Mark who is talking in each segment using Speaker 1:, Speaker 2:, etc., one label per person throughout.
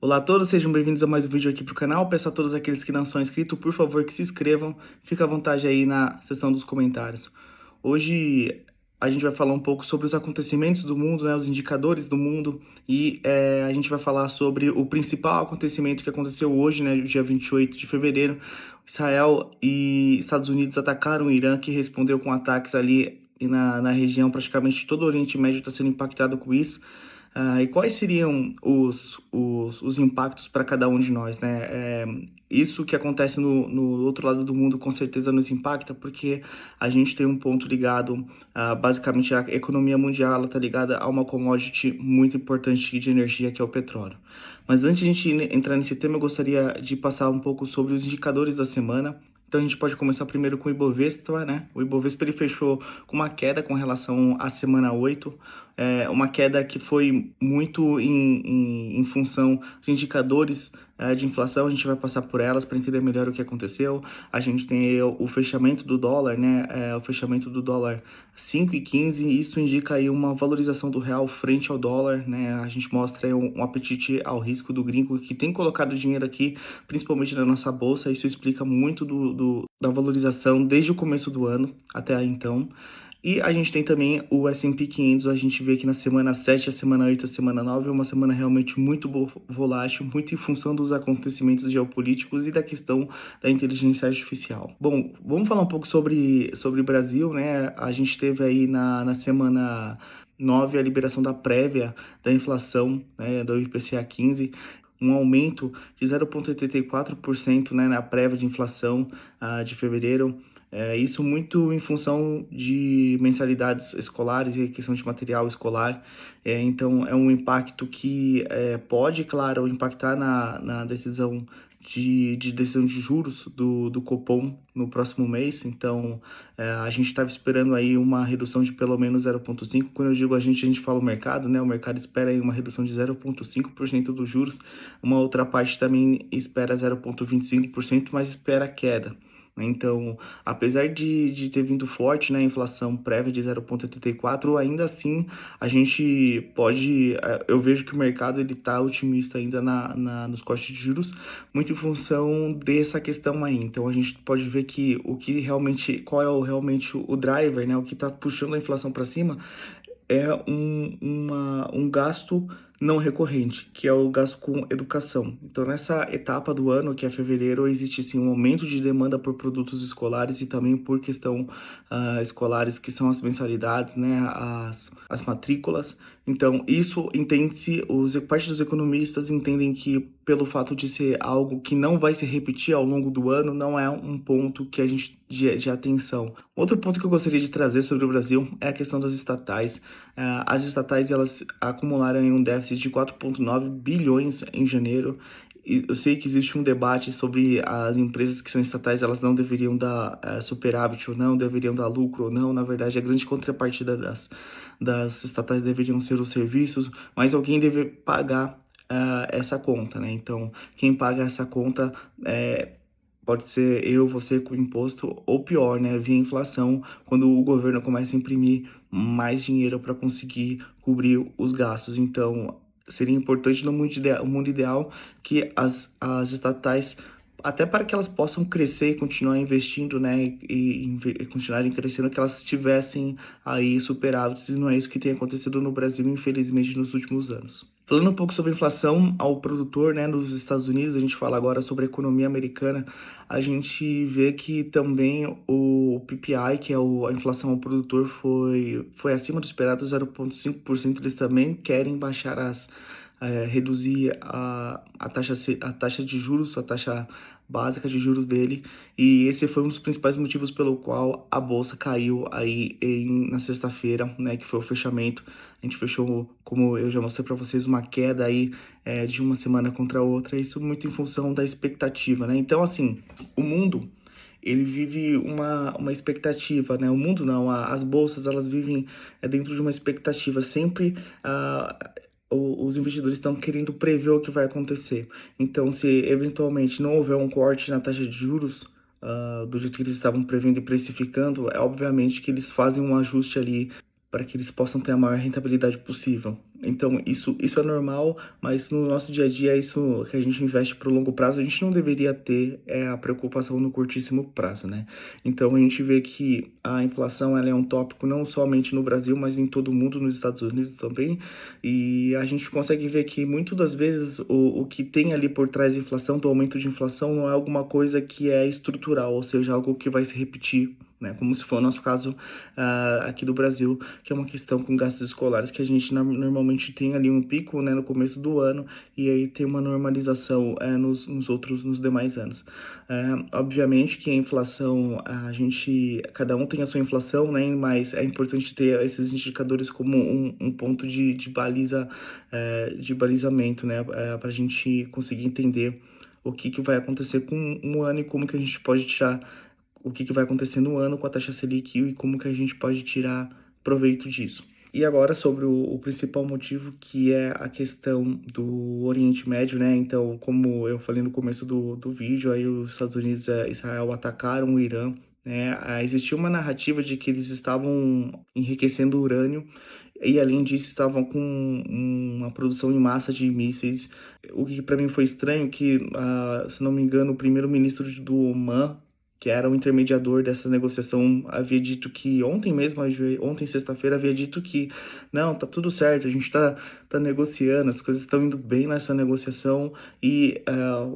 Speaker 1: Olá a todos, sejam bem-vindos a mais um vídeo aqui para o canal. Peço a todos aqueles que não são inscritos, por favor, que se inscrevam. Fica à vontade aí na seção dos comentários. Hoje a gente vai falar um pouco sobre os acontecimentos do mundo, né, os indicadores do mundo, e a gente vai falar sobre o principal acontecimento que aconteceu hoje, né, dia 28 de fevereiro. Israel e Estados Unidos atacaram o Irã, que respondeu com ataques ali na região. Praticamente todo o Oriente Médio está sendo impactado com isso. E quais seriam os impactos para cada um de nós, né? Isso que acontece no outro lado do mundo com certeza nos impacta, porque a gente tem um ponto ligado, basicamente a economia mundial está ligada a uma commodity muito importante de energia, que é o petróleo. Mas antes de a gente entrar nesse tema, eu gostaria de passar um pouco sobre os indicadores da semana. Então a gente pode começar primeiro com o Ibovespa, né? O Ibovespa ele fechou com uma queda com relação à semana 8, uma queda que foi muito em função de indicadores de inflação. A gente vai passar por elas para entender melhor o que aconteceu. A gente tem aí o fechamento do dólar, né? O fechamento do dólar 5,15. Isso indica aí uma valorização do real frente ao dólar, né? A gente mostra aí um apetite ao risco do gringo que tem colocado dinheiro aqui, principalmente na nossa bolsa. Isso explica muito da valorização desde o começo do ano até aí, então. E a gente tem também o S&P 500, a gente vê que na semana 7, a semana 8, a semana 9 é uma semana realmente muito volátil, muito em função dos acontecimentos geopolíticos e da questão da inteligência artificial. Bom, vamos falar um pouco sobre Brasil, né? A gente teve aí na semana 9 a liberação da prévia da inflação, né, do IPCA 15, um aumento de 0,84%, né, na prévia de inflação de fevereiro. Isso muito em função de mensalidades escolares e questão de material escolar. Então, é um impacto que pode, claro, impactar na decisão de decisão de juros do Copom no próximo mês. Então, a gente estava esperando aí uma redução de pelo menos 0,5%. Quando eu digo a gente fala o mercado, né? O mercado espera aí uma redução de 0,5% dos juros. Uma outra parte também espera 0,25%, mas espera queda. Então, apesar de ter vindo forte, né, a inflação prévia de 0,84, ainda assim a gente pode, eu vejo que o mercado ele está otimista ainda nos cortes de juros, muito em função dessa questão aí. Então a gente pode ver que o que realmente, qual é realmente o driver, né, o que está puxando a inflação para cima é um gasto não recorrente, que é o gasto com educação. Então, nessa etapa do ano, que é fevereiro, existe sim um aumento de demanda por produtos escolares e também por questão escolares, que são as mensalidades, né, as matrículas. Então, isso entende-se, parte dos economistas entendem que, pelo fato de ser algo que não vai se repetir ao longo do ano, não é um ponto que a gente de atenção. Outro ponto que eu gostaria de trazer sobre o Brasil é a questão das estatais. As estatais elas acumularam um déficit de 4,9 bilhões em janeiro. E eu sei que existe um debate sobre as empresas que são estatais, elas não deveriam dar superávit ou não, deveriam dar lucro ou não. Na verdade, a grande contrapartida das estatais deveriam ser os serviços, mas alguém deve pagar essa conta, né? Então, quem paga essa conta pode ser eu, você com imposto, ou pior, né, via inflação, quando o governo começa a imprimir mais dinheiro para conseguir cobrir os gastos. Então, seria importante no mundo ideal que as estatais, até para que elas possam crescer e continuar investindo, né, e continuarem crescendo, que elas tivessem aí superávites, e não é isso que tem acontecido no Brasil, infelizmente, nos últimos anos. Falando um pouco sobre inflação ao produtor, né, nos Estados Unidos, a gente fala agora sobre a economia americana. A gente vê que também o PPI, que é a inflação ao produtor, foi acima do esperado, 0,5%. Eles também querem baixar reduzir a taxa de juros, a taxa básica de juros dele, e esse foi um dos principais motivos pelo qual a bolsa caiu aí na sexta-feira, né, que foi o fechamento. A gente fechou, como eu já mostrei para vocês, uma queda aí de uma semana contra a outra, isso muito em função da expectativa, né? Então, assim, o mundo ele vive uma expectativa, né? O mundo não, as bolsas, elas vivem dentro de uma expectativa. Sempre os investidores estão querendo prever o que vai acontecer. Então, se eventualmente não houver um corte na taxa de juros, do jeito que eles estavam prevendo e precificando, é obviamente que eles fazem um ajuste ali para que eles possam ter a maior rentabilidade possível. Então, isso é normal, mas no nosso dia a dia, isso que a gente investe para o longo prazo, a gente não deveria ter a preocupação no curtíssimo prazo, né? Então, a gente vê que a inflação ela é um tópico não somente no Brasil, mas em todo o mundo, nos Estados Unidos também, e a gente consegue ver que muitas das vezes o que tem ali por trás da inflação, do aumento de inflação, não é alguma coisa que é estrutural, ou seja, algo que vai se repetir, né? Como se for o nosso caso aqui do Brasil, que é uma questão com gastos escolares que a gente normalmente tem ali um pico, né, no começo do ano e aí tem uma normalização nos demais anos. Obviamente que a inflação, cada um tem a sua inflação, né, mas é importante ter esses indicadores como um ponto de baliza, de balizamento, né, para a gente conseguir entender o que vai acontecer com um ano e como que a gente pode tirar o que vai acontecer no ano com a taxa Selic e como que a gente pode tirar proveito disso. E agora sobre o principal motivo, que é a questão do Oriente Médio, né? Então, como eu falei no começo do vídeo, aí os Estados Unidos e Israel atacaram o Irã, né? Existia uma narrativa de que eles estavam enriquecendo urânio e, além disso, estavam com uma produção em massa de mísseis. O que para mim foi estranho, que, se não me engano, o primeiro-ministro do Oman, que era o intermediador dessa negociação, havia dito que ontem mesmo, ontem sexta-feira, havia dito que não, tá tudo certo, a gente tá negociando, as coisas estão indo bem nessa negociação e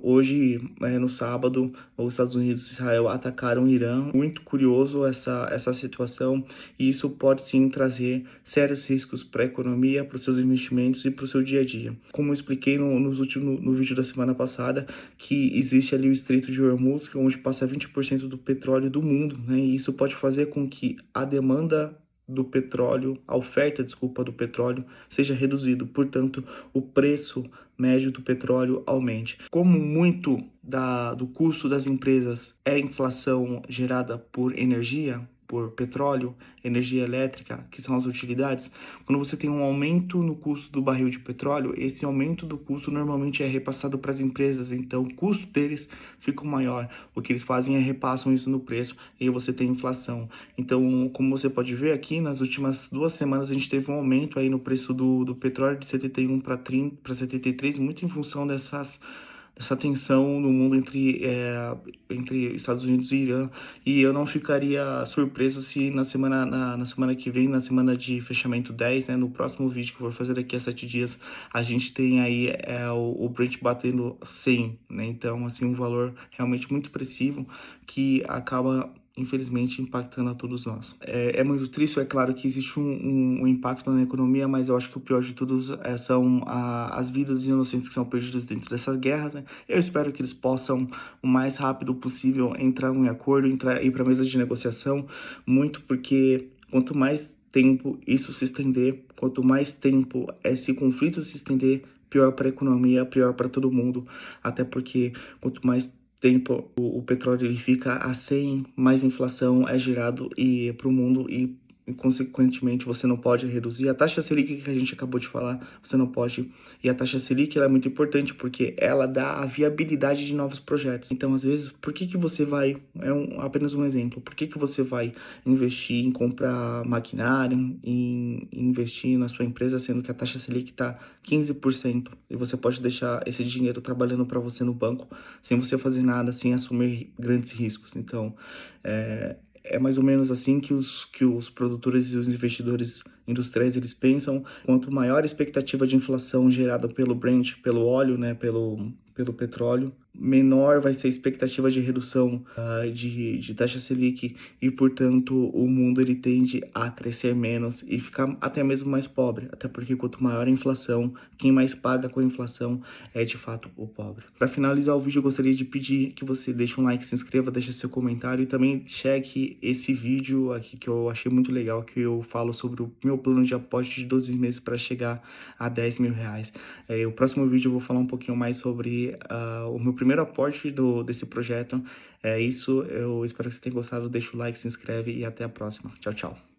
Speaker 1: hoje, no sábado, os Estados Unidos e Israel atacaram o Irã. Muito curioso essa situação e isso pode sim trazer sérios riscos para a economia, para os seus investimentos e para o seu dia a dia. Como eu expliquei no vídeo da semana passada, que existe ali o Estreito de Hormuz, onde passa 20% do petróleo do mundo, né? E isso pode fazer com que a demanda do petróleo, a oferta, desculpa, do petróleo seja reduzido, portanto, o preço médio do petróleo aumente. Como muito do custo das empresas é inflação gerada por energia, por petróleo, energia elétrica, que são as utilidades, quando você tem um aumento no custo do barril de petróleo, esse aumento do custo normalmente é repassado para as empresas, então o custo deles fica maior. O que eles fazem é repassam isso no preço e aí você tem inflação. Então, como você pode ver aqui, nas últimas 2 semanas a gente teve um aumento aí no preço do petróleo de 71 para 73, muito em função dessa tensão no mundo entre Estados Unidos e Irã. E eu não ficaria surpreso se na semana que vem, na semana de fechamento 10, né, no próximo vídeo que eu vou fazer daqui a 7 dias, a gente tem aí o Brent batendo 100, né? Então, assim, um valor realmente muito expressivo que acaba infelizmente impactando a todos nós. É muito triste, é claro que existe um impacto na economia, mas eu acho que o pior de tudo são as vidas inocentes que são perdidas dentro dessas guerras, né? Eu espero que eles possam, o mais rápido possível, entrar em acordo, ir para a mesa de negociação, muito porque quanto mais tempo isso se estender, quanto mais tempo esse conflito se estender, pior para a economia, pior para todo mundo, até porque quanto mais tempo o petróleo ele fica a 100, mais inflação é gerado para o mundo e, consequentemente, você não pode reduzir. A taxa Selic que a gente acabou de falar, você não pode. E a taxa Selic ela é muito importante porque ela dá a viabilidade de novos projetos. Então, às vezes, por que você vai... apenas um exemplo. Por que você vai investir em comprar maquinário, em investir na sua empresa, sendo que a taxa Selic está 15% e você pode deixar esse dinheiro trabalhando para você no banco sem você fazer nada, sem assumir grandes riscos. Então, é mais ou menos assim que os produtores e os investidores industriais eles pensam. Quanto maior a expectativa de inflação gerada pelo Brent, pelo óleo, né, pelo petróleo, menor vai ser a expectativa de redução de taxa Selic e, portanto, o mundo ele tende a crescer menos e ficar até mesmo mais pobre, até porque quanto maior a inflação, quem mais paga com a inflação é de fato o pobre. Para finalizar o vídeo, eu gostaria de pedir que você deixe um like, se inscreva, deixe seu comentário e também cheque esse vídeo aqui que eu achei muito legal, que eu falo sobre o meu plano de aporte de 12 meses para chegar a 10 mil reais. O próximo vídeo eu vou falar um pouquinho mais sobre o meu primeiro aporte desse projeto. É isso, eu espero que você tenha gostado, deixa o like, se inscreve e até a próxima. Tchau, tchau.